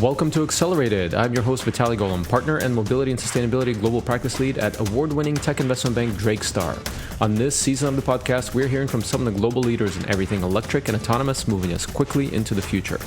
Welcome to Accelerated. I'm your host, Vitaly Golom, partner and mobility and sustainability global practice lead at award-winning tech investment bank Drakestar. On this season of the podcast, we're hearing from some of the global leaders in everything electric and autonomous, moving us quickly into the future.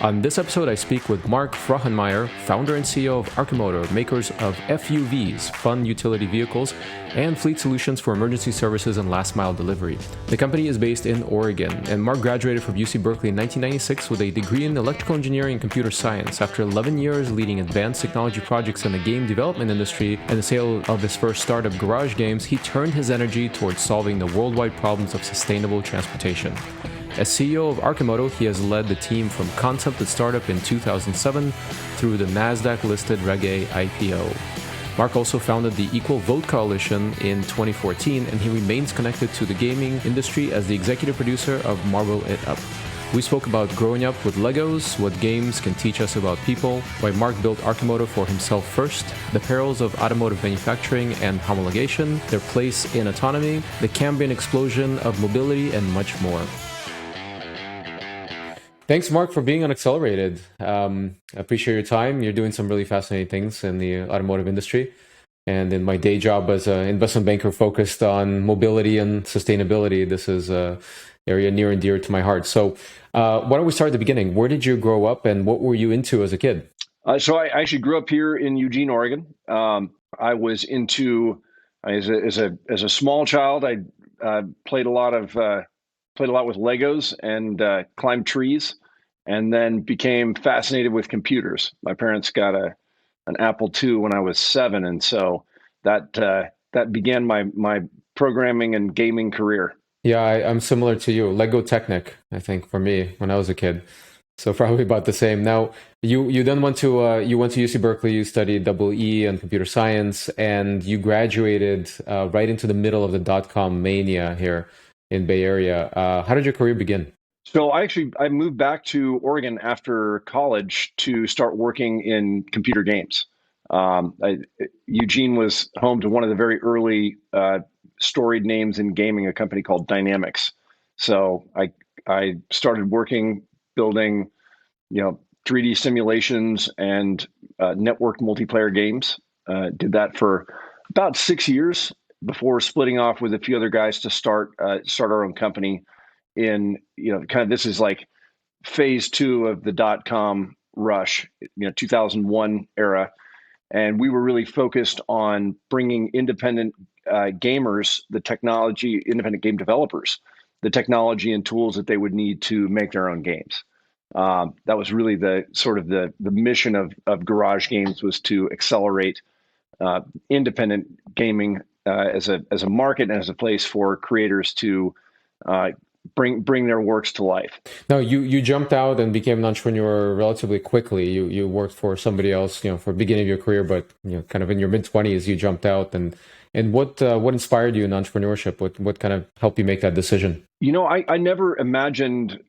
On this episode, I speak with Mark Frauenmeier, founder and CEO of Arcimoto, makers of FUVs, fun utility vehicles, and fleet solutions for emergency services and last-mile delivery. The company is based in Oregon, and Mark graduated from UC Berkeley in 1996 with a degree in electrical engineering and computer science. After 11 years leading advanced technology projects in the game development industry and the sale of his first startup Garage Games, he turned his energy towards solving the worldwide problems of sustainable transportation. As CEO of Arcimoto, he has led the team from concept to startup in 2007 through the NASDAQ-listed Reg A IPO. Mark also founded the Equal Vote Coalition in 2014, and he remains connected to the gaming industry as the executive producer of Marble It Up. We spoke about growing up with Legos, what games can teach us about people, why Mark built Arcimoto for himself first, the perils of automotive manufacturing and homologation, their place in autonomy, the Cambrian explosion of mobility, and much more. Thanks, Mark, for being on Accelerated. I appreciate your time. You're doing some really fascinating things in the automotive industry. And in my day job as an investment banker focused on mobility and sustainability, this is an area near and dear to my heart. So why don't we start at the beginning? Where did you grow up and what were you into as a kid? So I actually grew up here in Eugene, Oregon. I was into, as a small child, I played a lot with Legos and climbed trees, and then became fascinated with computers. My parents got an Apple II when I was 7, and so that began my programming and gaming career. Yeah, I'm similar to you. Lego Technic, I think, for me when I was a kid. So probably about the same. Now, you then went to UC Berkeley. You studied double E and computer science, and you graduated right into the middle of the dot-com mania here in Bay Area. How did your career begin? So I moved back to Oregon after college to start working in computer games. Eugene was home to one of the very early storied names in gaming, a company called Dynamics. So I started working building, 3D simulations and networked multiplayer games. Did that for about 6 years before splitting off with a few other guys to start our own company in, this is like phase 2 of the dot-com rush, 2001 era. And we were really focused on bringing independent gamers, independent game developers, the technology and tools that they would need to make their own games. That was really the mission of Garage Games, was to accelerate independent gaming as a market and as a place for creators to bring their works to life. Now, you jumped out and became an entrepreneur relatively quickly. You worked for somebody else, for the beginning of your career, but kind of in your mid-20s, you jumped out. And what inspired you in entrepreneurship? What kind of helped you make that decision? I never imagined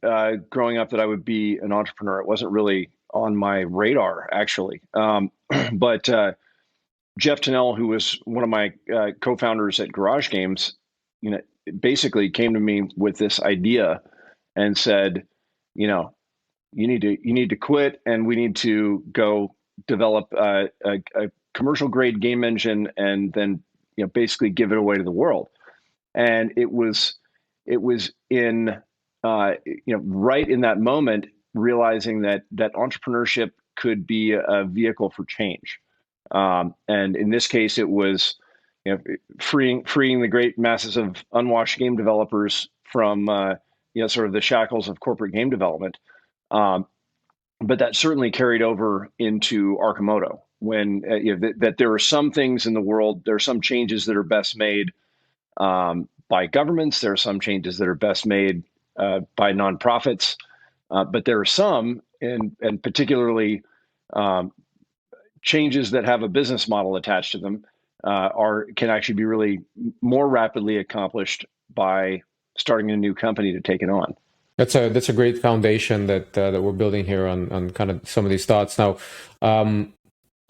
growing up that I would be an entrepreneur. It wasn't really on my radar, actually. But Jeff Tunnell, who was one of my co-founders at Garage Games, basically came to me with this idea and said, you need to quit, and we need to go develop a commercial grade game engine, and then basically give it away to the world. And it was in right in that moment, realizing that entrepreneurship could be a vehicle for change. And in this case, it was freeing the great masses of unwashed game developers from sort of the shackles of corporate game development. But that certainly carried over into Arcimoto, when that there are some things in the world, there are some changes that are best made by governments, there are some changes that are best made by nonprofits, but there are some, and particularly changes that have a business model attached to them, can actually be really more rapidly accomplished by starting a new company to take it on. That's a great foundation that we're building here on kind of some of these thoughts. Now,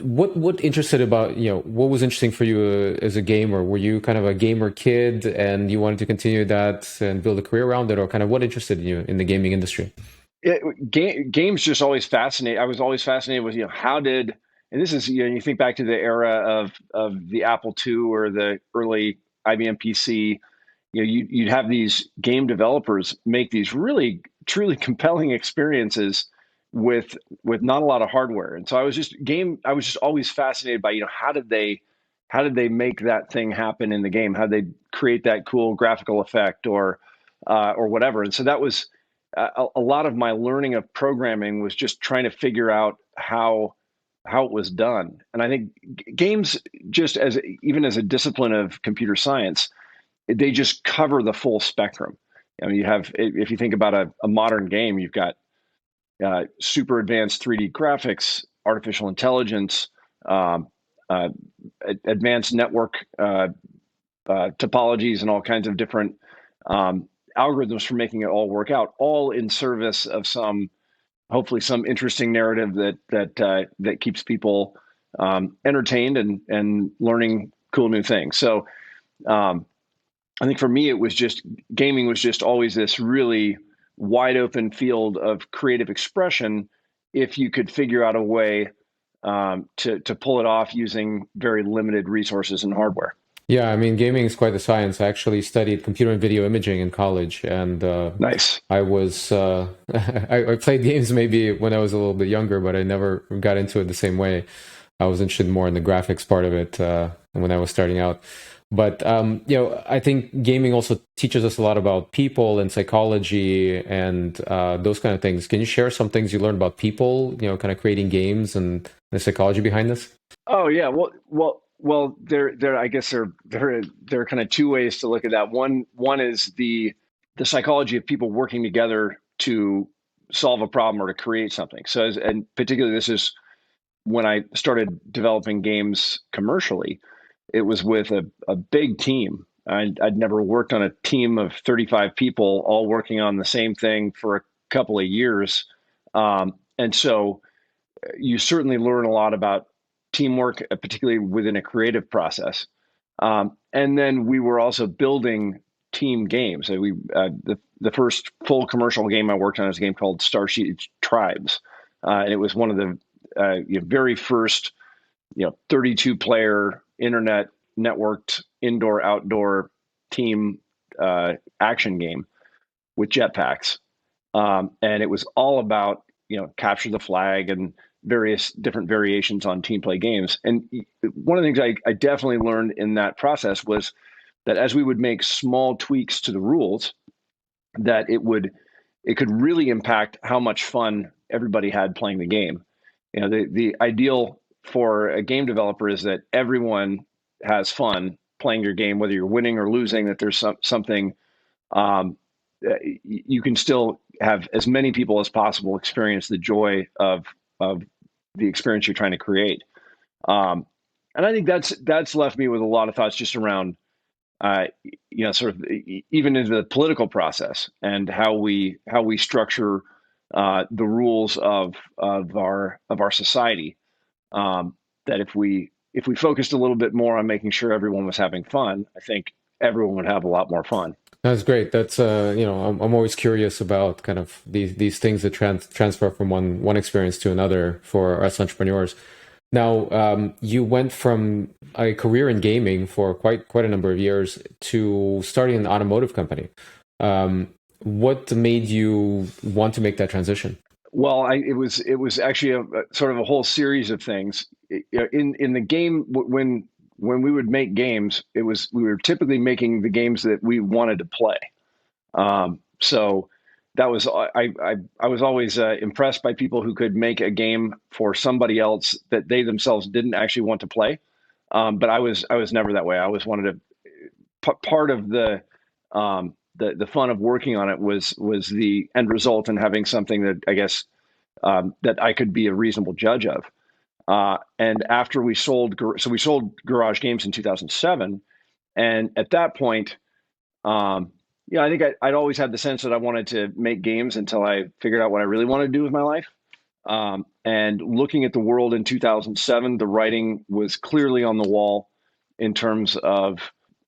What interested about, what was interesting for you as a gamer? Were you kind of a gamer kid and you wanted to continue that and build a career around it, or kind of what interested you in the gaming industry? Games just always fascinate. I was always fascinated with, how did, and this is, you think back to the era of the Apple II or the early IBM PC. You'd have these game developers make these really truly compelling experiences with not a lot of hardware. And so I was just always fascinated by, how did they make that thing happen in the game? How did they create that cool graphical effect or whatever? And so that was a lot of my learning of programming was just trying to figure out how it was done. And I think games, just as even as a discipline of computer science, they just cover the full spectrum. I mean, you have, if you think about a modern game, you've got super advanced 3D graphics, artificial intelligence, um, uh, advanced network topologies, and all kinds of different um, algorithms for making it all work out, all in service of hopefully some interesting narrative that keeps people entertained and learning cool new things. So um, I think for me, it was just gaming was just always this really wide open field of creative expression if you could figure out a way to pull it off using very limited resources and hardware. Yeah, I mean, gaming is quite a science. I actually studied computer and video imaging in college, and Nice. I was I played games maybe when I was a little bit younger, but I never got into it the same way. I was interested more in the graphics part of it when I was starting out. But I think gaming also teaches us a lot about people and psychology and those kind of things. Can you share some things you learned about people, kind of creating games and the psychology behind this? Oh yeah. Well. There. I guess there are kind of two ways to look at that. One is the psychology of people working together to solve a problem or to create something. So, and particularly, this is when I started developing games commercially. It was with a big team. I'd never worked on a team of 35 people all working on the same thing for a couple of years, and so you certainly learn a lot about teamwork, particularly within a creative process. And then we were also building team games. The first full commercial game I worked on was a game called Starship Tribes, and it was one of the very first 32 player internet networked indoor outdoor team action game with jetpacks, and it was all about capture the flag and various different variations on team play games. And one of the things I definitely learned in that process was that as we would make small tweaks to the rules, that it could really impact how much fun everybody had playing the game. The ideal for a game developer is that everyone has fun playing your game, whether you're winning or losing. That there's something um, you can still have as many people as possible experience the joy of the experience you're trying to create. Um, and I think that's left me with a lot of thoughts just around uh, sort of even into the political process and how we structure the rules of our society. That if we focused a little bit more on making sure everyone was having fun, I think everyone would have a lot more fun. That's great. That's I'm always curious about kind of these things that transfer from one experience to another for us entrepreneurs. Now, you went from a career in gaming for quite a number of years to starting an automotive company. What made you want to make that transition? Well, it was actually a sort of a whole series of things. In the game, when we would make games, we were typically making the games that we wanted to play. So that was I was always impressed by people who could make a game for somebody else that they themselves didn't actually want to play. But I was never that way. I always wanted to part of the fun of working on it was the end result and having something that I guess that I could be a reasonable judge of. And after we sold Garage Games in 2007, and at that point, um, I think I'd always had the sense that I wanted to make games until I figured out what I really wanted to do with my life. And looking at the world in 2007, the writing was clearly on the wall in terms of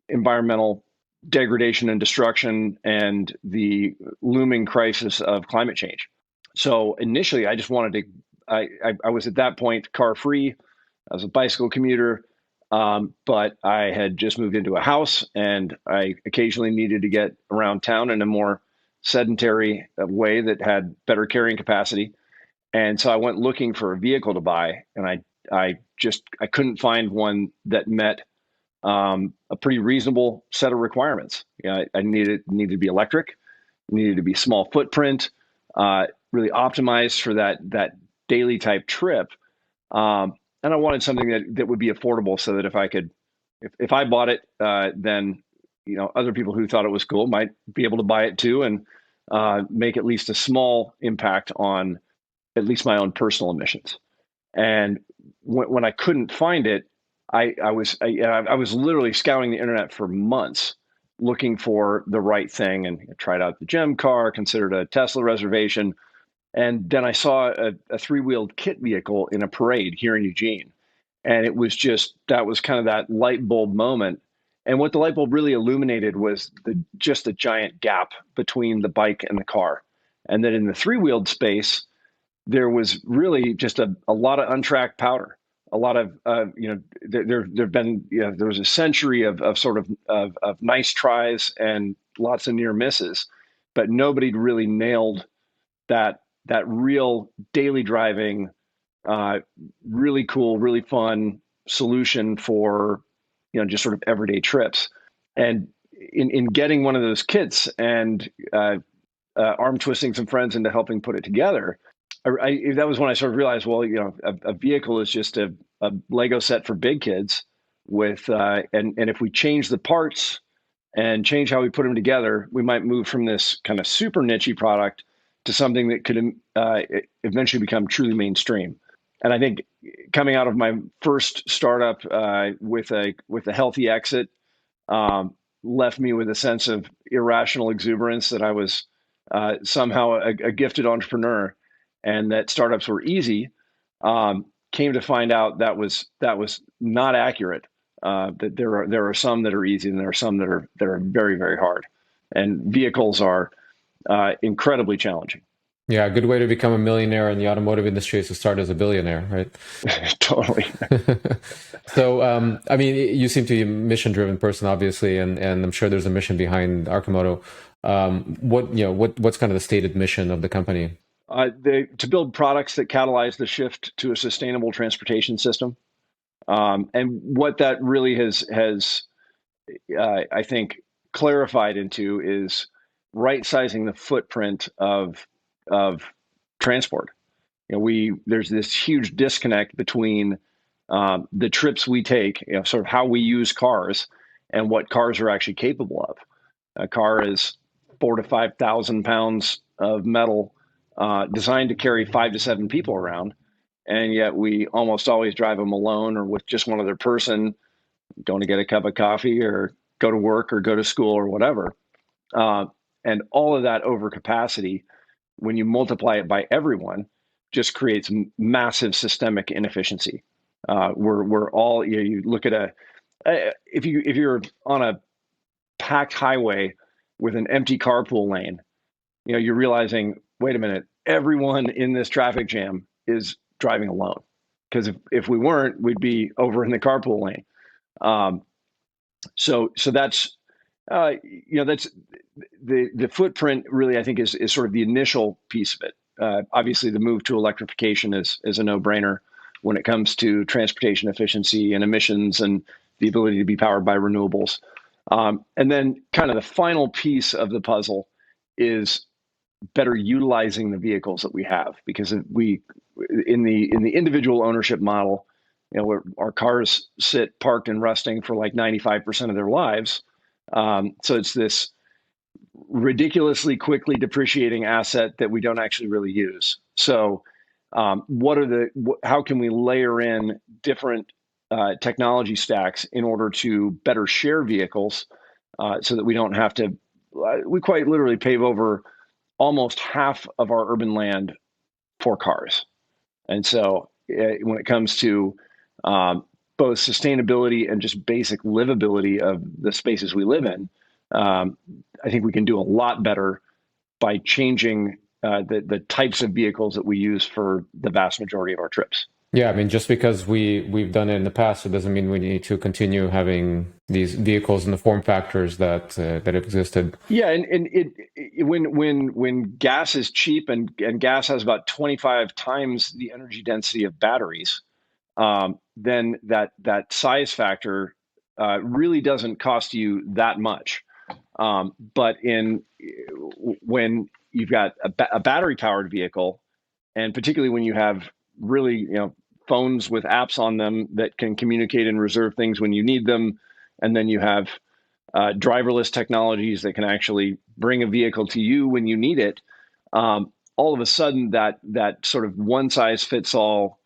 environmental degradation and destruction and the looming crisis of climate change. So initially, I just wanted to. I was at that point car free. I was a bicycle commuter, but I had just moved into a house, and I occasionally needed to get around town in a more sedentary way that had better carrying capacity. And so I went looking for a vehicle to buy, and I couldn't find one that met a pretty reasonable set of requirements. I needed to be electric, needed to be small footprint, really optimized for that daily type trip, and I wanted something that would be affordable, so that if I bought it, then other people who thought it was cool might be able to buy it too, and make at least a small impact on at least my own personal emissions. And when I couldn't find it, I was literally scouring the internet for months looking for the right thing, and tried out the GEM car, considered a Tesla reservation, and then I saw a three-wheeled kit vehicle in a parade here in Eugene, and that was kind of that light bulb moment. And what the light bulb really illuminated was just the giant gap between the bike and the car, and that in the three-wheeled space there was really just a lot of untracked powder. A lot of there've been there was a century of sort of nice tries and lots of near misses, but nobody really nailed that real daily driving, really cool, really fun solution for just sort of everyday trips. And in getting one of those kits and arm twisting some friends into helping put it together, that was when I sort of realized, well, a vehicle is just a Lego set for big kids with, and if we change the parts and change how we put them together, we might move from this kind of super niche product to something that could eventually become truly mainstream. And I think coming out of my first startup with a healthy exit, left me with a sense of irrational exuberance that I was somehow a gifted entrepreneur, and that startups were easy. Came to find out that was not accurate. That there are some that are easy, and there are some that are very, very hard. And vehicles are incredibly challenging. Yeah, a good way to become a millionaire in the automotive industry is to start as a billionaire, right? Totally. So, I mean, you seem to be a mission-driven person, obviously, and I'm sure there's a mission behind Arcimoto. What's kind of the stated mission of the company? To build products that catalyze the shift to a sustainable transportation system, and what that really has I think clarified into is right sizing the footprint of transport. There's this huge disconnect between the trips we take, sort of how we use cars, and what cars are actually capable of. A car is 4,000 to 5,000 pounds of metal, designed to carry 5 to 7 people around, and yet we almost always drive them alone or with just one other person, going to get a cup of coffee or go to work or go to school or whatever. And all of that overcapacity, when you multiply it by everyone, just creates massive systemic inefficiency. We're all, you look at if you're on a packed highway with an empty carpool lane, you're realizing, wait a minute, everyone in this traffic jam is driving alone. Because if we weren't, we'd be over in the carpool lane. So that's that's the footprint really, I think, is sort of the initial piece of it. Obviously, the move to electrification is a no-brainer when it comes to transportation efficiency and emissions and the ability to be powered by renewables. And then kind of the final piece of the puzzle is better utilizing the vehicles that we have, because we in the individual ownership model, where our cars sit parked and rusting for like 95% of their lives. So it's this ridiculously quickly depreciating asset that we don't actually really use. So how can we layer in different technology stacks in order to better share vehicles, so that we don't have to, we quite literally pave over almost half of our urban land for cars. And so when it comes to both sustainability and just basic livability of the spaces we live in, I think we can do a lot better by changing the types of vehicles that we use for the vast majority of our trips. Yeah, I mean, just because we've done it in the past, it doesn't mean we need to continue having these vehicles in the form factors that existed. Yeah, and when gas is cheap and gas has about 25 times the energy density of batteries, then that size factor really doesn't cost you that much. But when you've got a battery powered vehicle, and particularly when you have really phones with apps on them that can communicate and reserve things when you need them, and then you have driverless technologies that can actually bring a vehicle to you when you need it. All of a sudden, that sort of one size fits all,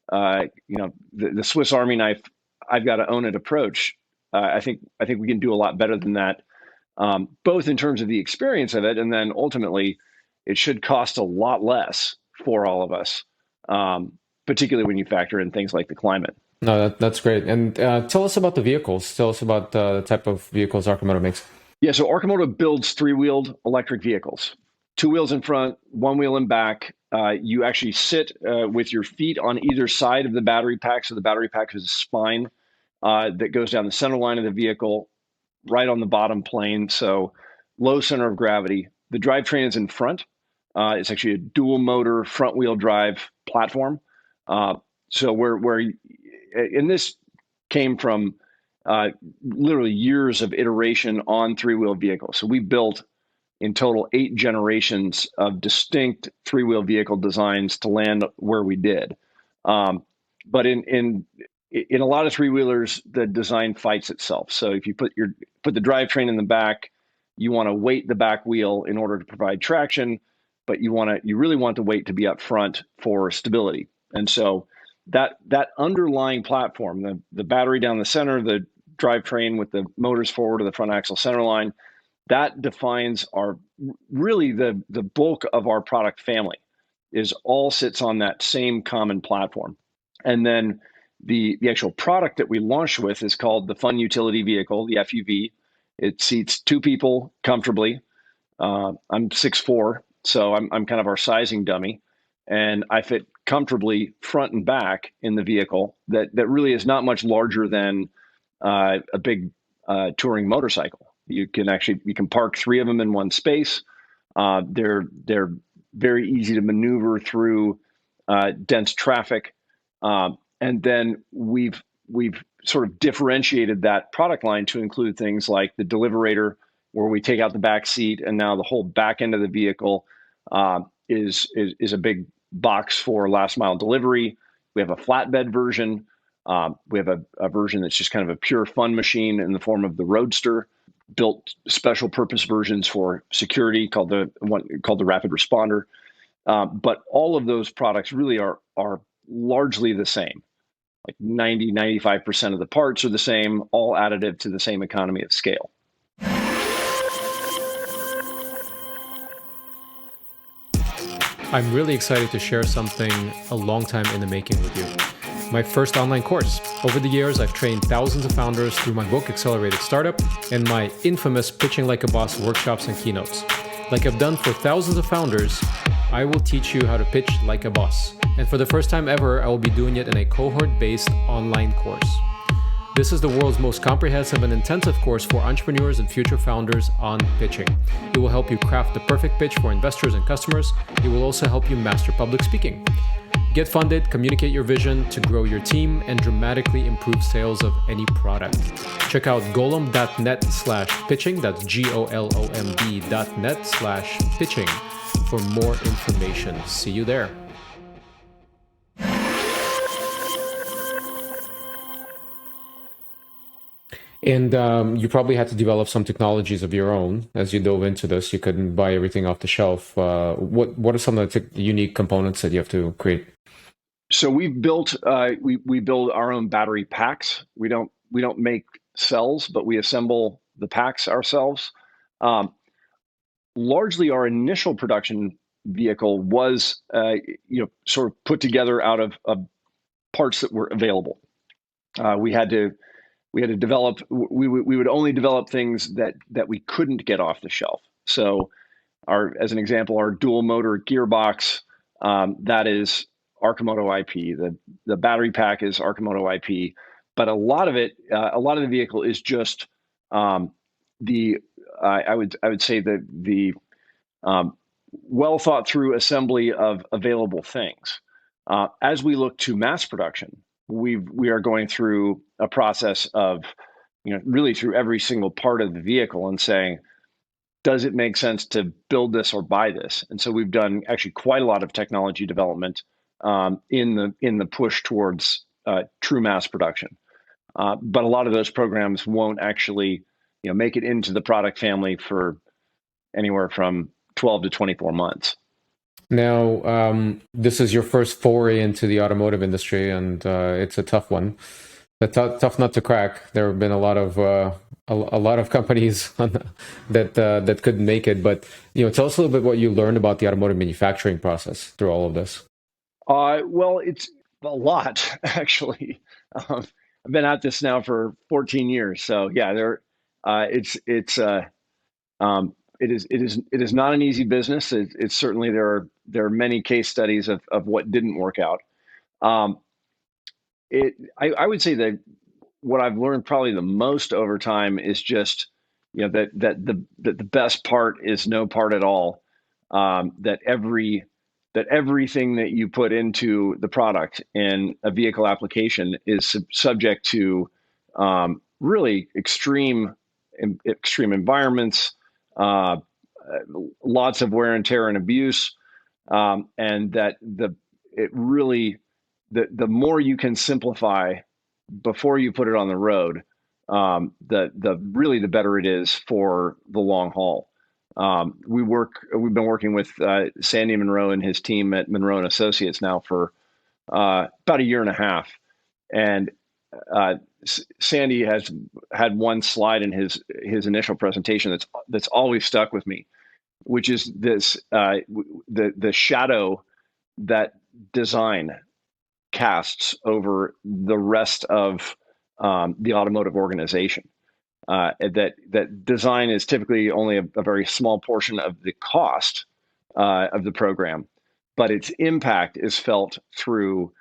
the Swiss Army knife, I've got to own it approach. I think we can do a lot better than that, both in terms of the experience of it, and then ultimately, it should cost a lot less for all of us, particularly when you factor in things like the climate. No, that's great. And tell us about the vehicles. Tell us about the type of vehicles Arcimoto makes. Yeah, so Arcimoto builds three-wheeled electric vehicles. Two wheels in front, one wheel in back. You actually sit with your feet on either side of the battery pack. So the battery pack is a spine that goes down the center line of the vehicle, right on the bottom plane. So low center of gravity. The drivetrain is in front. It's actually a dual motor front wheel drive platform. So and this came from literally years of iteration on three-wheel vehicles. So we built in total 8 generations of distinct three-wheel vehicle designs to land where we did. But in a lot of three-wheelers, the design fights itself. So if you put the drivetrain in the back, you want to weight the back wheel in order to provide traction, but you really want the weight to be up front for stability. And so that underlying platform, the battery down the center, the drivetrain with the motors forward of the front axle center line, that defines really the bulk of our product family is all sits on that same common platform. And then the actual product that we launched with is called the Fun Utility Vehicle, the FUV. It seats 2 people comfortably. I'm 6'4", so I'm kind of our sizing dummy, and I fit comfortably front and back in the vehicle that really is not much larger than a big touring motorcycle. You can park 3 of them in one space. They're very easy to maneuver through dense traffic, and then we've sort of differentiated that product line to include things like the Deliverator, where we take out the back seat, and now the whole back end of the vehicle is a big box for last mile delivery. We have a flatbed version. We have a version that's just kind of a pure fun machine in the form of the Roadster. Built special purpose versions for security called the Rapid Responder. But all of those products really are largely the same. Like 95% of the parts are the same, all additive to the same economy of scale. I'm really excited to share something a long time in the making with you. My first online course. Over the years, I've trained thousands of founders through my book, Accelerated Startup, and my infamous Pitching Like a Boss workshops and keynotes. Like I've done for thousands of founders, I will teach you how to pitch like a boss. And for the first time ever, I will be doing it in a cohort-based online course. This is the world's most comprehensive and intensive course for entrepreneurs and future founders on pitching. It will help you craft the perfect pitch for investors and customers. It will also help you master public speaking. Get funded, communicate your vision to grow your team, and dramatically improve sales of any product. Check out golomb.net/pitching, that's GOLOMB.net/pitching for more information. See you there. And you probably had to develop some technologies of your own as you dove into this. You couldn't buy everything off the shelf. What are some of the unique components that you have to create? So we've built we build our own battery packs. We don't make cells, but we assemble the packs ourselves. Largely, our initial production vehicle was sort of put together out of parts that were available. We had to develop. We would only develop things that we couldn't get off the shelf. So, as an example, our dual motor gearbox, that is Arcimoto IP. The battery pack is Arcimoto IP, but a lot of the vehicle is just the I would say the well thought through assembly of available things. As we look to mass production, we are going through a process of, really through every single part of the vehicle and saying, does it make sense to build this or buy this? And so we've done actually quite a lot of technology development in the push towards true mass production. But a lot of those programs won't actually, make it into the product family for anywhere from 12 to 24 months. Now, this is your first foray into the automotive industry, and it's a tough one. A tough nut to crack. There have been a lot of companies that could make it, but tell us a little bit what you learned about the automotive manufacturing process through all of this. Well, it's a lot actually. I've been at this now for 14 years, so yeah, it is not an easy business. It's certainly there are many case studies of what didn't work out. I would say that what I've learned probably the most over time is just that the best part is no part at all. That everything that you put into the product in a vehicle application is subject to really extreme environments, lots of wear and tear and abuse, and that the more you can simplify before you put it on the road, the better it is for the long haul. We've been working with Sandy Monroe and his team at Monroe and Associates now for about a year and a half, and Sandy has had one slide in his initial presentation that's always stuck with me, which is this the shadow that design casts over the rest of the automotive organization. That design is typically only a very small portion of the cost of the program, but its impact is felt through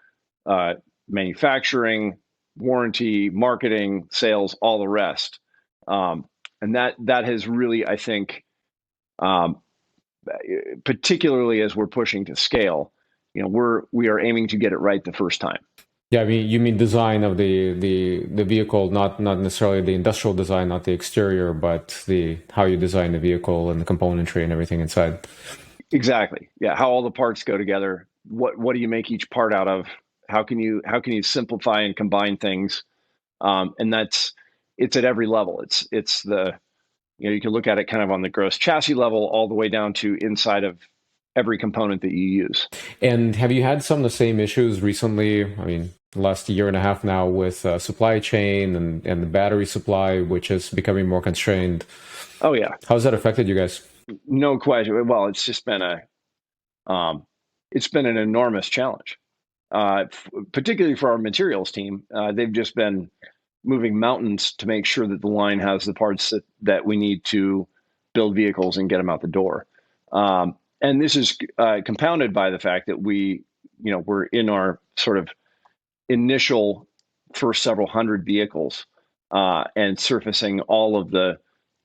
manufacturing, warranty, marketing, sales, all the rest. And that has really, I think, particularly as we're pushing to scale, we are aiming to get it right the first time. Yeah, I mean, you mean design of the vehicle, not necessarily the industrial design, not the exterior, but how you design the vehicle and the componentry and everything inside. Exactly. Yeah, how all the parts go together. What do you make each part out of? How can you simplify and combine things? And it's at every level. It's the you can look at it kind of on the gross chassis level all the way down to inside of every component that you use. And have you had some of the same issues recently? I mean, the last year and a half now with supply chain and the battery supply, which is becoming more constrained. Oh yeah. How's that affected you guys? No question. Well, it's just been an enormous challenge, particularly for our materials team. They've just been moving mountains to make sure that the line has the parts that we need to build vehicles and get them out the door. And this is compounded by the fact that we're in our sort of initial first several hundred vehicles and surfacing all of the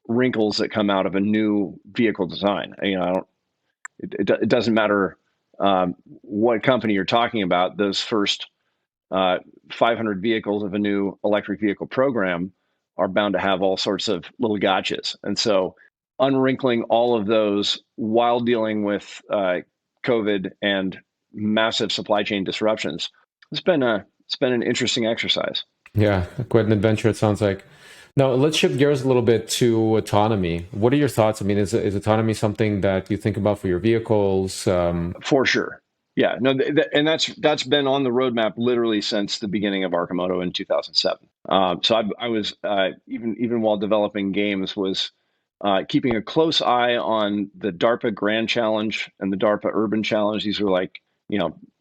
wrinkles that come out of a new vehicle design. It doesn't matter what company you're talking about. Those first 500 vehicles of a new electric vehicle program are bound to have all sorts of little gotchas. And so unwrinkling all of those while dealing with COVID and massive supply chain disruptions, it's been an interesting exercise. Yeah, quite an adventure, it sounds like. Now, let's shift gears a little bit to autonomy. What are your thoughts? I mean, is autonomy something that you think about for your vehicles? For sure. Yeah, no, and that's been on the roadmap literally since the beginning of Arcimoto in 2007. So I was even while developing games was keeping a close eye on the DARPA Grand Challenge and the DARPA Urban Challenge. These are like,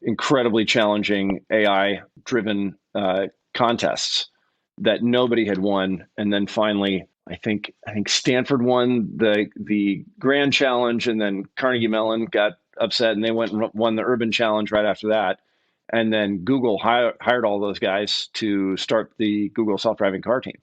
incredibly challenging AI-driven contests that nobody had won. And then finally, I think Stanford won the Grand Challenge, and then Carnegie Mellon got upset and they went and won the Urban Challenge right after that. And then Google hired all those guys to start the Google self-driving car team.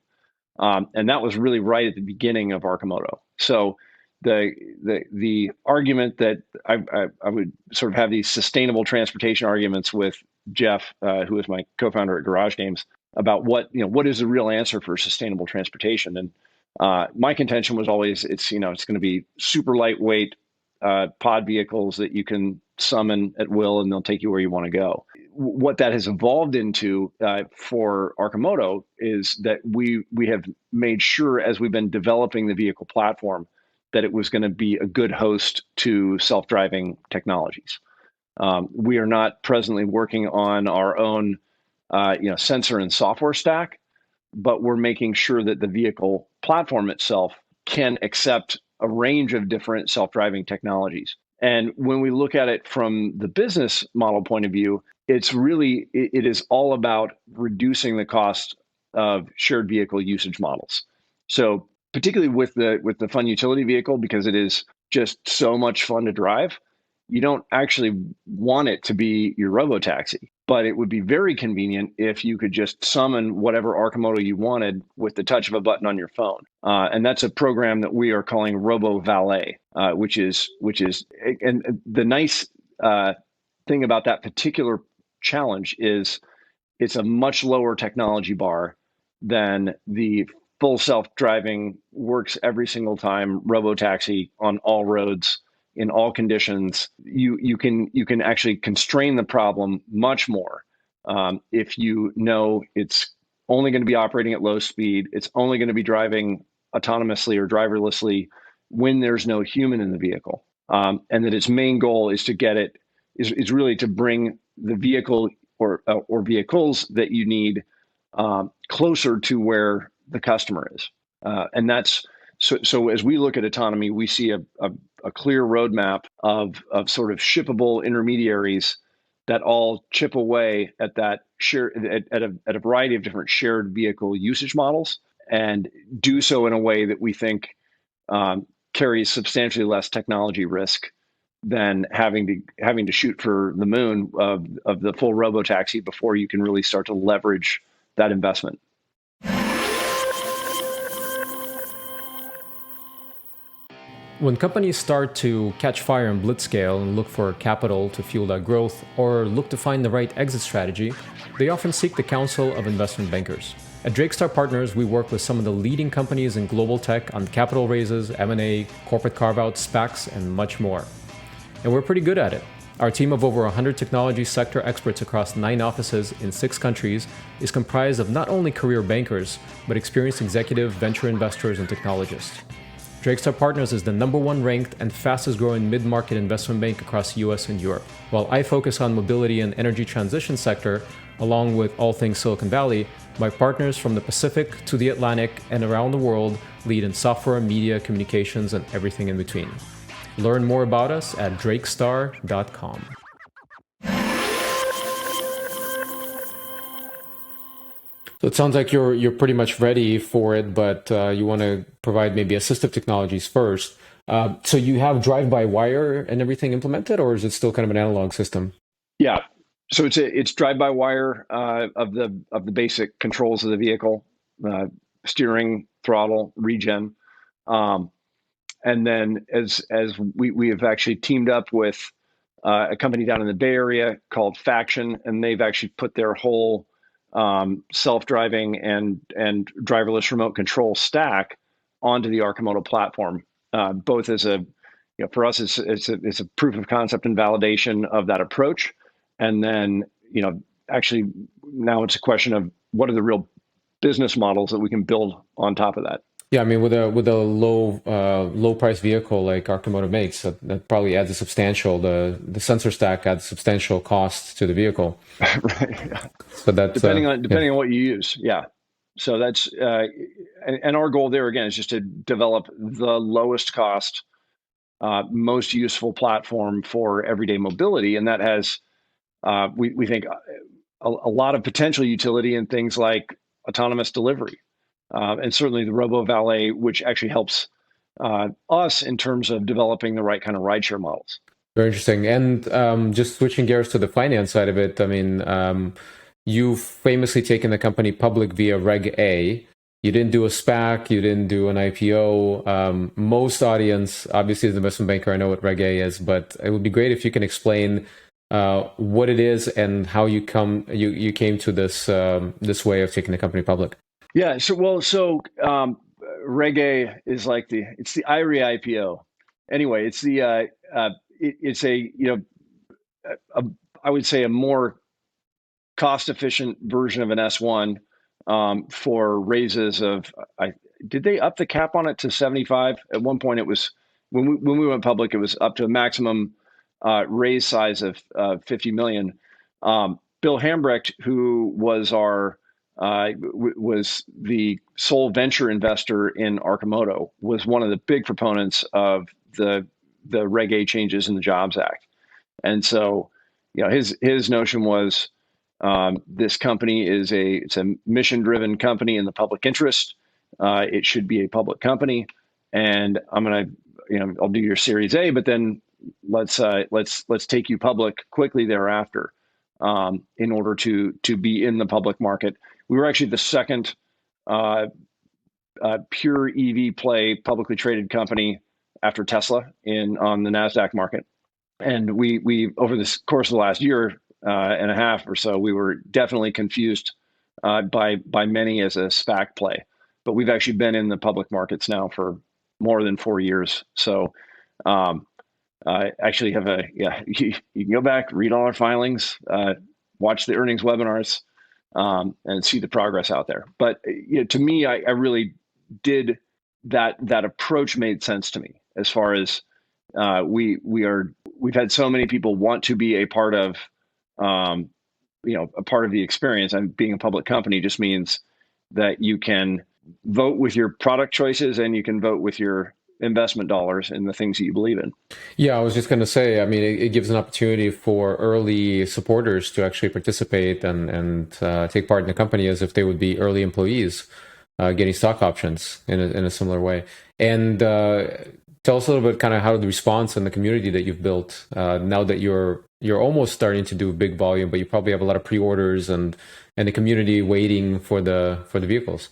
And that was really right at the beginning of Arcimoto. So the argument that I would sort of have these sustainable transportation arguments with Jeff, who is my co-founder at Garage Games, about what is the real answer for sustainable transportation. And my contention was always it's going to be super lightweight pod vehicles that you can summon at will and they'll take you where you want to go. What that has evolved into for Arcimoto is that we have made sure, as we've been developing the vehicle platform, that it was going to be a good host to self-driving technologies. We are not presently working on our own sensor and software stack, but we're making sure that the vehicle platform itself can accept a range of different self-driving technologies. And when we look at it from the business model point of view, it is all about reducing the cost of shared vehicle usage models. So particularly with the fun utility vehicle, because it is just so much fun to drive, you don't actually want it to be your robotaxi. But it would be very convenient if you could just summon whatever Arcimoto you wanted with the touch of a button on your phone. And that's a program that we are calling Robo Valet, which is and the nice thing about that particular challenge is it's a much lower technology bar than the full self-driving, works every single time robotaxi on all roads in all conditions. You can actually constrain the problem much more if you know it's only going to be operating at low speed. It's only going to be driving autonomously or driverlessly when there's no human in the vehicle, and that its main goal is to get it is really to bring the vehicle or vehicles that you need closer to where the customer is, and that's. So as we look at autonomy, we see a clear roadmap of sort of shippable intermediaries that all chip away at that at a variety of different shared vehicle usage models, and do so in a way that we think carries substantially less technology risk than having to shoot for the moon of the full robotaxi before you can really start to leverage that investment. When companies start to catch fire and blitzscale and look for capital to fuel that growth, or look to find the right exit strategy, they often seek the counsel of investment bankers. At Drakestar Partners, we work with some of the leading companies in global tech on capital raises, M&A, corporate carve-outs, SPACs, and much more. And we're pretty good at it. Our team of over 100 technology sector experts across 9 offices in 6 countries is comprised of not only career bankers, but experienced executive venture investors and technologists. Drakestar Partners is the #1 ranked and fastest growing mid-market investment bank across the US and Europe. While I focus on mobility and energy transition sector, along with all things Silicon Valley, my partners from the Pacific to the Atlantic and around the world lead in software, media, communications, and everything in between. Learn more about us at drakestar.com. So it sounds like you're pretty much ready for it, but you want to provide maybe assistive technologies first. So you have drive-by-wire and everything implemented, or is it still kind of an analog system? Yeah, so it's drive-by-wire of the basic controls of the vehicle, steering, throttle, regen, and then as we have actually teamed up with a company down in the Bay Area called Faction, and they've actually put their whole self-driving and driverless remote control stack onto the Arcimoto platform, both as for us it's a proof of concept and validation of that approach, and then actually now it's a question of what are the real business models that we can build on top of that. Yeah, I mean, with a low price vehicle like Arcimoto makes, that probably adds a substantial the sensor stack adds substantial cost to the vehicle. Right. Yeah. So that's depending on what you use. Yeah. So that's and our goal there again is just to develop the lowest cost, most useful platform for everyday mobility, and that has we think a lot of potential utility in things like autonomous delivery, and certainly the Robo Valet, which actually helps us in terms of developing the right kind of rideshare models. Very interesting. And just switching gears to the finance side of it, I mean, you've famously taken the company public via Reg A. You didn't do a SPAC, you didn't do an IPO. Most audience, obviously, as an investment banker, I know what Reg A is, but it would be great if you can explain what it is and how you came to this way of taking the company public. Yeah. Reg A is like it's the IRE IPO. Anyway, it's it's I would say a more cost efficient version of an S1 for raises of did they up the cap on it to 75 at one point? It was when we went public, it was up to a maximum raise size of 50 million. Bill Hambrecht, who was was the sole venture investor in Arcimoto, was one of the big proponents of the Reg A changes in the Jobs Act. And so, his notion was this company it's a mission driven company in the public interest. It should be a public company, and I'll do your Series A, but then let's take you public quickly thereafter, in order to be in the public market. We were actually the second pure EV play publicly traded company after Tesla on the NASDAQ market. And we over this course of the last year and a half or so, we were definitely confused by many as a SPAC play. But we've actually been in the public markets now for more than 4 years. So I actually have you can go back, read all our filings, watch the earnings webinars, and see the progress out there. But to me, I really did that approach made sense to me as far as we've had so many people want to be a part of a part of the experience. And being a public company just means that you can vote with your product choices and you can vote with your investment dollars in the things that you believe in. Yeah, I was just going to say, I mean, it gives an opportunity for early supporters to actually participate and take part in the company as if they would be early employees, getting stock options in a similar way. And tell us a little bit kind of how the response and the community that you've built now that you're almost starting to do big volume, but you probably have a lot of pre-orders and the community waiting for the vehicles.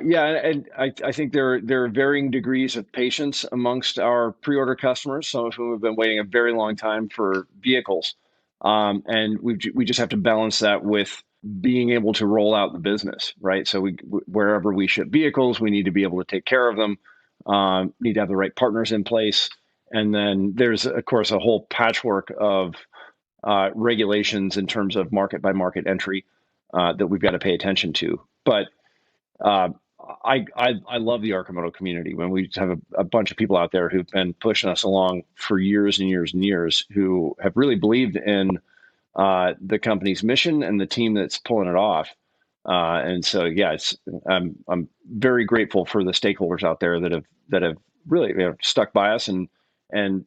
Yeah, and I think there are varying degrees of patience amongst our pre-order customers. Some of whom have been waiting a very long time for vehicles, and we just have to balance that with being able to roll out the business, right? So wherever we ship vehicles, we need to be able to take care of them. Need to have the right partners in place, and then there's of course a whole patchwork of regulations in terms of market by market entry that we've got to pay attention to, but. I love the Arcimoto community. When we have a bunch of people out there who've been pushing us along for years and years and years, who have really believed in the company's mission and the team that's pulling it off. And so, yeah, I'm very grateful for the stakeholders out there that have really stuck by us and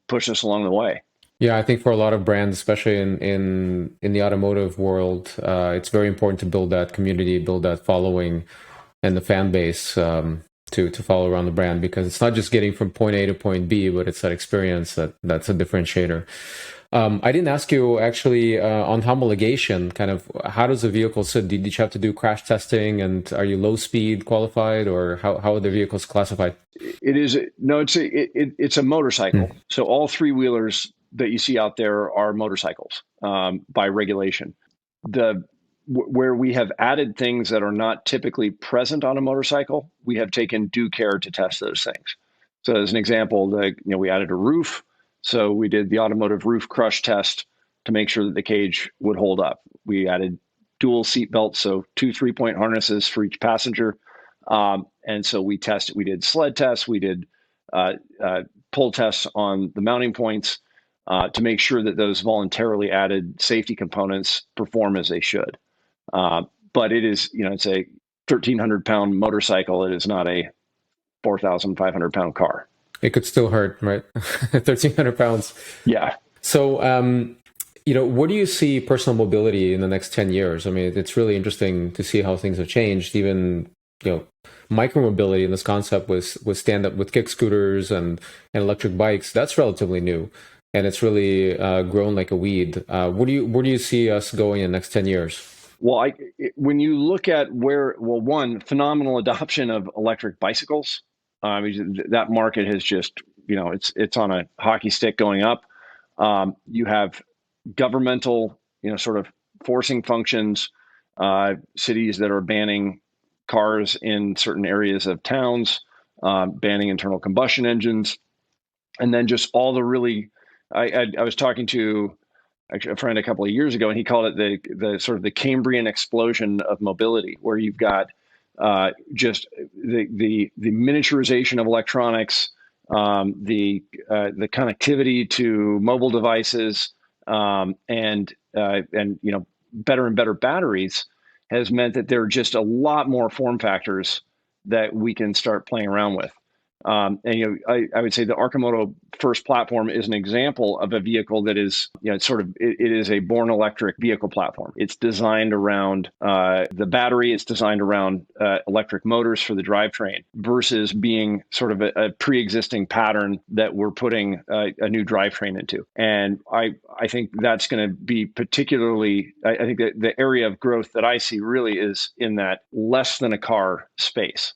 pushed us along the way. Yeah, I think for a lot of brands, especially in the automotive world, it's very important to build that community, build that following and the fan base to follow around the brand, because it's not just getting from point A to point B, but it's that experience that's a differentiator. I didn't ask you actually on homologation, kind of how does the vehicle sit? Did you have to do crash testing, and are you low speed qualified, or how are the vehicles classified? It's a motorcycle. So all three wheelers that you see out there are motorcycles by regulation. Where we have added things that are not typically present on a motorcycle, we have taken due care to test those things. So as an example, we added a roof. So we did the automotive roof crush test to make sure that the cage would hold up. We added dual seat belts, so 2 3-point harnesses for each passenger. And so we did sled tests, we did pull tests on the mounting points to make sure that those voluntarily added safety components perform as they should. But it is, 1,300-pound motorcycle. It is not a 4,500-pound car. It could still hurt, right? 1,300 pounds. Yeah. So, where do you see personal mobility in the next 10 years? I mean, it's really interesting to see how things have changed. Even, micromobility and this concept with stand up with kick scooters and electric bikes, that's relatively new. And it's really grown like a weed. Where do you see us going in the next 10 years? Well, when you look at one, phenomenal adoption of electric bicycles. That market has just, it's on a hockey stick going up. You have governmental, sort of forcing functions, cities that are banning cars in certain areas of towns, banning internal combustion engines, and then just all the really. I was talking to a friend a couple of years ago, and he called it the sort of the Cambrian explosion of mobility, where you've got just the miniaturization of electronics, the connectivity to mobile devices, and better and better batteries has meant that there are just a lot more form factors that we can start playing around with. I would say the Arcimoto first platform is an example of a vehicle that is, it is a born electric vehicle platform. It's designed around the battery. It's designed around electric motors for the drivetrain versus being sort of a pre-existing pattern that we're putting a new drivetrain into. And I think that's going to be particularly, I think that the area of growth that I see really is in that less than a car space.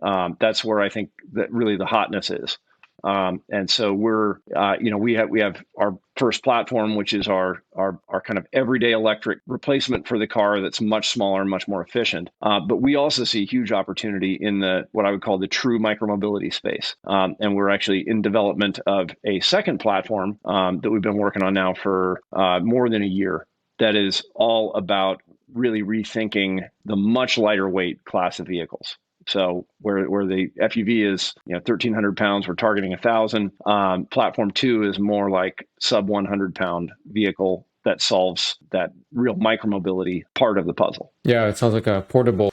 That's where I think that really the hotness is. And so we're, we have our first platform, which is our kind of everyday electric replacement for the car that's much smaller and much more efficient. But we also see huge opportunity in what I would call the true micromobility space. And we're actually in development of a second platform that we've been working on now for more than a year. That is all about really rethinking the much lighter weight class of vehicles. So where the FUV is 1,300 pounds, we're targeting 1,000. Platform 2 is more like sub 100-pound vehicle that solves that real micromobility part of the puzzle. Yeah, it sounds like a portable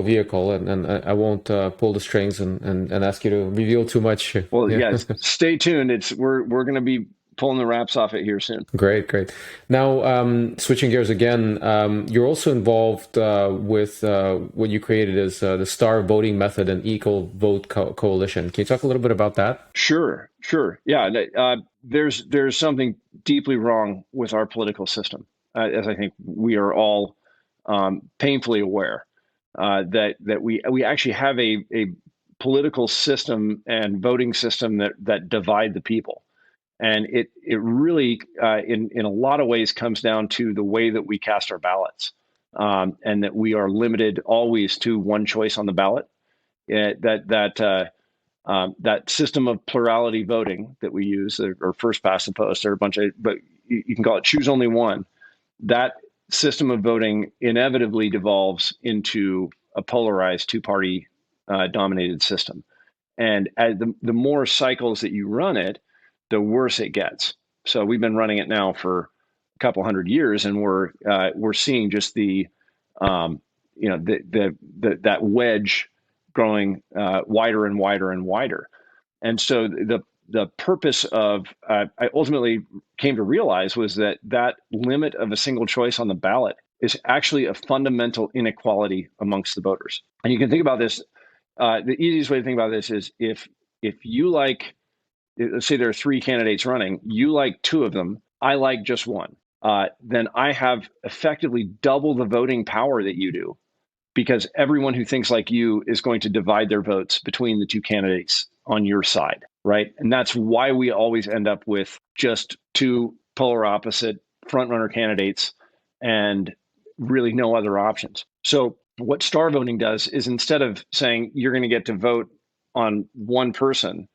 vehicle, and I won't pull the strings and ask you to reveal too much. Well, yeah, stay tuned. We're going to be pulling the wraps off it here soon. Great. Now, switching gears again, you're also involved with what you created as the STAR voting method and Equal Vote Coalition. Can you talk a little bit about that? Sure. Yeah, there's something deeply wrong with our political system, as I think we are all painfully aware that we actually have a political system and voting system that divide the people. And it really, in a lot of ways, comes down to the way that we cast our ballots, and that we are limited always to one choice on the ballot. That system of plurality voting that we use, or first past the post, or a bunch of, but you can call it choose only one. That system of voting inevitably devolves into a polarized two-party dominated system. And as the more cycles that you run it, the worse it gets. So we've been running it now for a couple hundred years, and we're seeing just that wedge growing wider and wider and wider. And so the purpose of I ultimately came to realize was that limit of a single choice on the ballot is actually a fundamental inequality amongst the voters. And you can think about this. The easiest way to think about this is if you like, let's say there are 3 candidates running, you like 2 of them, I like just one, then I have effectively double the voting power that you do, because everyone who thinks like you is going to divide their votes between the 2 candidates on your side, right? And that's why we always end up with just 2 polar opposite front-runner candidates and really no other options. So what star voting does is, instead of saying you're going to get to vote on one person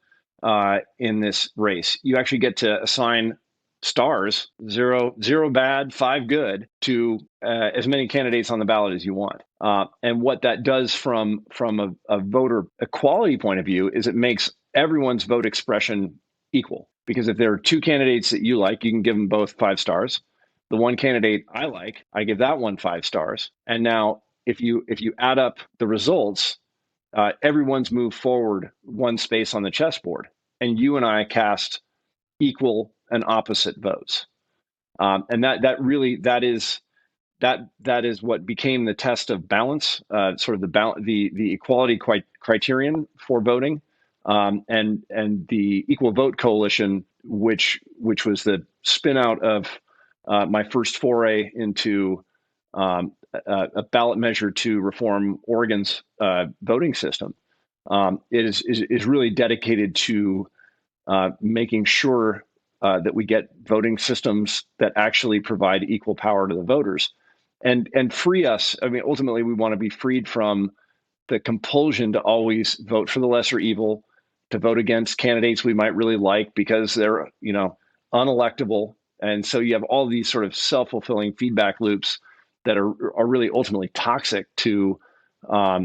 in this race, you actually get to assign stars, 0 bad, 5 good, to as many candidates on the ballot as you want. And what that does from a voter equality point of view is it makes everyone's vote expression equal. Because if there are 2 candidates that you like, you can give them both 5 stars. The one candidate I like, I give that one 5 stars. And now if you add up the results, everyone's moved forward one space on the chessboard, and you and I cast equal and opposite votes, and that is what became the test of balance, sort of the equality criterion for voting, and the Equal Vote Coalition, which was the spin out of my first foray into a ballot measure to reform Oregon's voting system. It is really dedicated to making sure that we get voting systems that actually provide equal power to the voters, and free us. I mean, ultimately, we want to be freed from the compulsion to always vote for the lesser evil, to vote against candidates we might really like because they're unelectable, and so you have all these sort of self-fulfilling feedback loops that are really ultimately toxic to a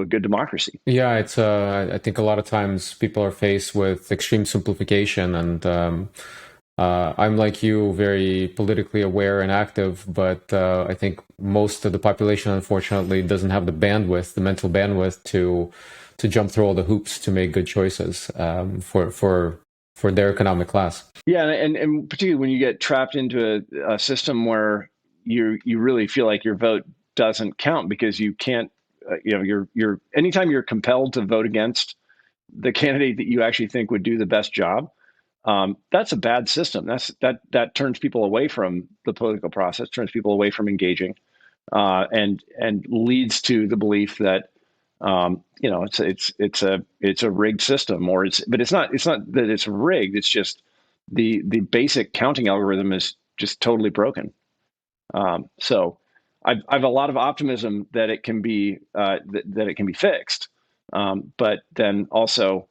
good democracy. Yeah, it's I think a lot of times people are faced with extreme simplification, and I'm like you, very politically aware and active, but I think most of the population, unfortunately, doesn't have the bandwidth, the mental bandwidth to jump through all the hoops to make good choices for their economic class. Yeah, and particularly when you get trapped into a system where you really feel like your vote doesn't count because you can't, you're anytime you're compelled to vote against the candidate that you actually think would do the best job, that's a bad system. That turns people away from the political process, turns people away from engaging, and leads to the belief that it's a rigged system, but it's not that it's rigged. It's just the basic counting algorithm is just totally broken. So I've a lot of optimism that it can be that it can be fixed, but then also,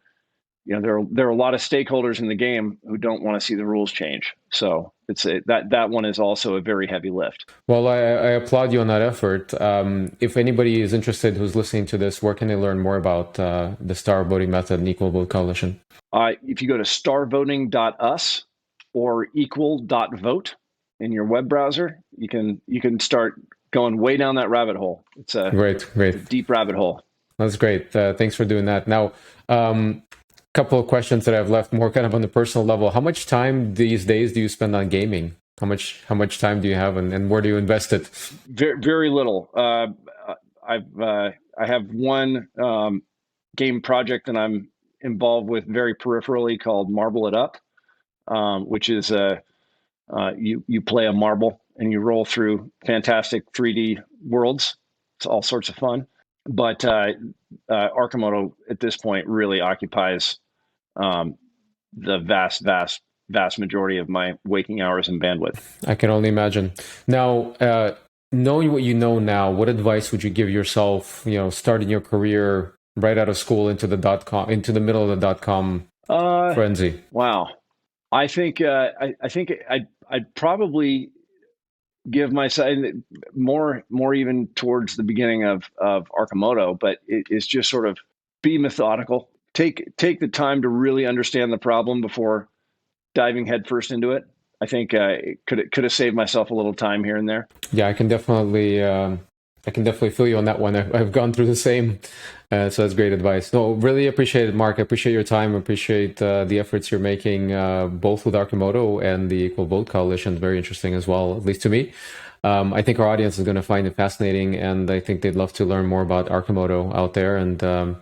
there are a lot of stakeholders in the game who don't want to see the rules change. So that one is also a very heavy lift. Well, I applaud you on that effort. If anybody is interested who's listening to this, where can they learn more about the Star Voting Method and Equal Vote Coalition? If you go to starvoting.us or equal.vote in your web browser, you can start going way down that rabbit hole. It's a deep rabbit hole. That's great. Thanks for doing that. Now, couple of questions that I've left, more kind of on the personal level. How much time these days do you spend on gaming? How much time do you have, and where do you invest it? Very, very little. I have one game project that I'm involved with very peripherally called Marble It Up, which is you play a marble and you roll through fantastic 3D worlds. It's all sorts of fun. But Arcimoto at this point really occupies the vast majority of my waking hours and bandwidth. I can only imagine. Now, knowing what you know now, what advice would you give yourself, starting your career right out of school into the middle of the .com frenzy? Wow. I think I'd probably give myself more even towards the beginning of Arcimoto, but it is just sort of be methodical. Take the time to really understand the problem before diving headfirst into it. I think it could have saved myself a little time here and there. Yeah, I can definitely feel you on that one. I've gone through the same, so that's great advice. No, really appreciate it, Mark. I appreciate your time. I appreciate the efforts you're making, both with Arcimoto and the Equal Vote Coalition. Very interesting as well, at least to me. I think our audience is going to find it fascinating, and I think they'd love to learn more about Arcimoto out there, and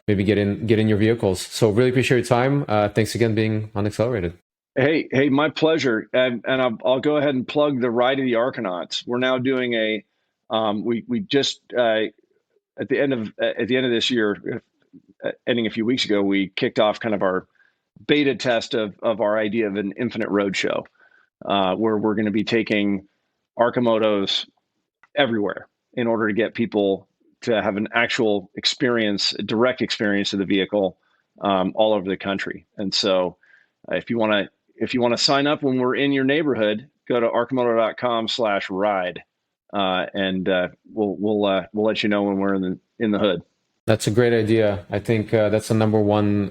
maybe get in your vehicles. So really appreciate your time. Thanks again being on Accelerated. Hey, my pleasure. And I'll go ahead and plug the Ride of the Arcanauts. We're now doing we just at the end of this year, ending a few weeks ago, we kicked off kind of our beta test of our idea of an infinite roadshow, where we're going to be taking Arcimotos everywhere in order to get people to have an actual experience, a direct experience of the vehicle, all over the country. And so, if you want to sign up when we're in your neighborhood, go to arcimoto.com/ride, and we'll let you know when we're in the hood. That's a great idea. I think that's the number one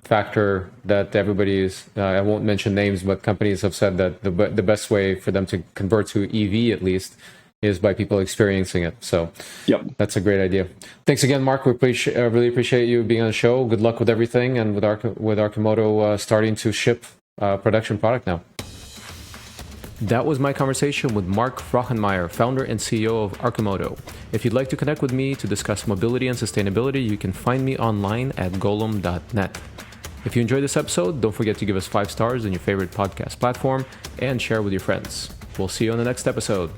factor that everybody is. I won't mention names, but companies have said that the best way for them to convert to EV, at least, is by people experiencing it. So Yep. that's a great idea. Thanks again, Mark. We really appreciate you being on the show. Good luck with everything, and with Arcimoto starting to ship production product now. That was my conversation with Mark Frauenmeier, founder and CEO of Arcimoto. If you'd like to connect with me to discuss mobility and sustainability, you can find me online at golem.net. If you enjoyed this episode, don't forget to give us 5 stars in your favorite podcast platform and share with your friends. We'll see you on the next episode.